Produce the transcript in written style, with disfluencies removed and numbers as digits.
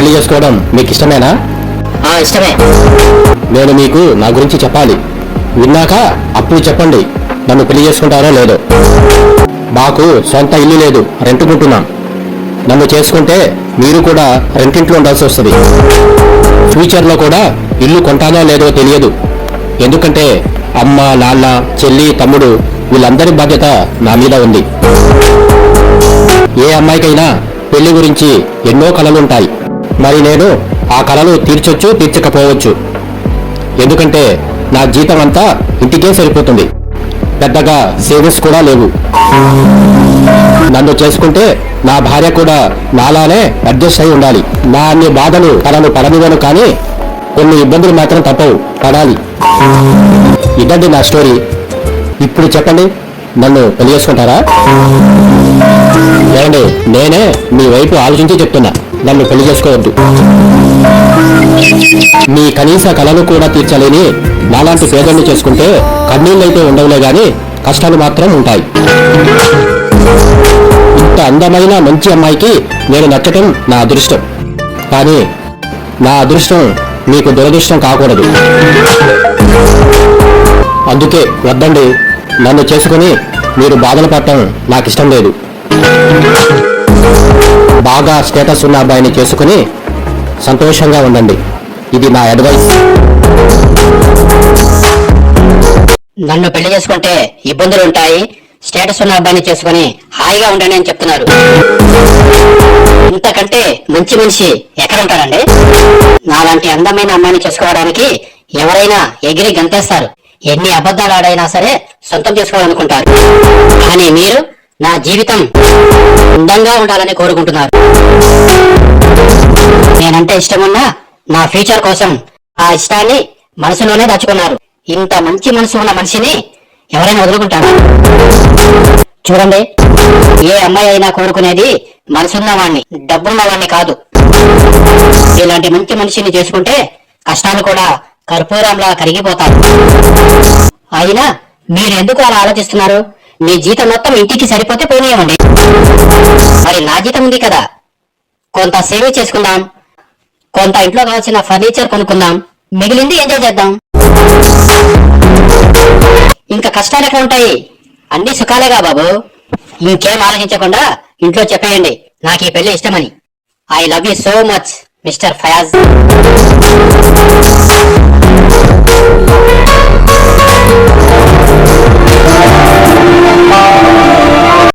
పెళ్లి చేసుకోవడం మీకు ఇష్టమేనా? ఇష్టమే. నేను మీకు నా గురించి చెప్పాలి. విన్నాక అప్పుడు చెప్పండి నన్ను పెళ్లి చేసుకుంటారో లేదో. మాకు సొంత ఇల్లు లేదు, రెంటుకుంటున్నాం. నన్ను చేసుకుంటే మీరు కూడా రెంటింట్లో ఉండాల్సి వస్తుంది. ఫ్యూచర్లో కూడా ఇల్లు కొంటానో లేదో తెలియదు. ఎందుకంటే అమ్మ, నాన్న, చెల్లి, తమ్ముడు వీళ్ళందరి బాధ్యత నా మీద ఉంది. ఏ అమ్మాయికైనా పెళ్లి గురించి ఎన్నో కలలుంటాయి. మరి నేను ఆ కలలు తీర్చొచ్చు, తీర్చకపోవచ్చు. ఎందుకంటే నా జీతం అంతా ఇంటికే సరిపోతుంది. పెద్దగా సేవింగ్స్ కూడా లేవు. నన్ను చేసుకుంటే నా భార్య కూడా నాలానే అడ్జస్ట్ అయి ఉండాలి. నా అన్ని బాధలు తనను పడనివ్వను, కానీ కొన్ని ఇబ్బందులు మాత్రం తప్పవు, పడాలి. ఇదండి నా స్టోరీ. ఇప్పుడు చెప్పండి, నన్ను పెళ్లి చేసుకుంటారా? ఏమండి, నేనే మీ వైపు ఆలోచించి చెప్తున్నా, నన్ను పెళ్లి చేసుకోవద్దు. మీ కనీస కళను కూడా తీర్చలేని నాలాంటి పేదల్ని చేసుకుంటే కన్నీళ్ళైతే ఉండవులే గాని కష్టాలు మాత్రం ఉంటాయి. ఇంత అందమైన మంచి అమ్మాయికి నేను నచ్చటం నా అదృష్టం. కానీ నా అదృష్టం మీకు దురదృష్టం కాకూడదు. అందుకే వద్దండి, నన్ను చేసుకుని మీరు బాధలు పడటం నాకు ఇష్టం లేదు. బాగా స్టేటస్ ఉన్న అబ్బాయిని చేసుకుని సంతోషంగా ఉండండి. ఇది నా అడ్వైస్. నన్ను పెళ్లి చేసుకుంటే ఇబ్బందులు ఉంటాయి, స్టేటస్ ఉన్న అబ్బాయిని చేసుకుని హాయిగా ఉండండి అని చెప్తున్నారు. ఇంతకంటే మంచి మనిషి ఎక్కడ ఉంటారండి? నాలాంటి అందమైన అమ్మాయిని చేసుకోవడానికి ఎవరైనా ఎగిరి గంతేస్తారు. ఎన్ని అబద్ధాలు ఆడైనా సరే సొంతం చేసుకోవాలనుకుంటారు. కానీ మీరు నా జీవితం అందంగా ఉండాలని కోరుకుంటున్నారు. నేనంటే ఇష్టమున్నా నా ఫ్యూచర్ కోసం ఆ ఇష్టాన్ని మనసులోనే దాచుకున్నారు. ఇంత మంచి మనసు ఉన్న మనిషిని ఎవరైనా వదులుకుంటారా? చూడండి, ఏ అమ్మాయి అయినా కోరుకునేది మనసున్న వాణ్ణి, డబ్బున్న వాణ్ణి కాదు. ఇలాంటి మంచి మనిషిని చేసుకుంటే కష్టాలు కూడా కర్పూరంలా కరిగిపోతాయి. అయినా మీరెందుకు అలా ఆలోచిస్తున్నారు? మీ జీతం మొత్తం ఇంటికి సరిపోతే పోనీయండి. మరి నా జీతం ఉంది కదా, కొంత సేవ్ చేసుకుందాం, కొంత ఇంట్లో కావాల్సిన ఫర్నిచర్ కొనుక్కుందాం, మిగిలింది ఎంజాయ్ చేద్దాం. ఇంకా కష్టాలు ఎట్లా ఉంటాయి? అన్ని సుఖాలేగా బాబు. ఇంకేం ఆలోచించకుండా ఇంట్లో చెప్పేయండి నాకు ఈ పెళ్లి ఇష్టమని. I love you so much mister Fayaz.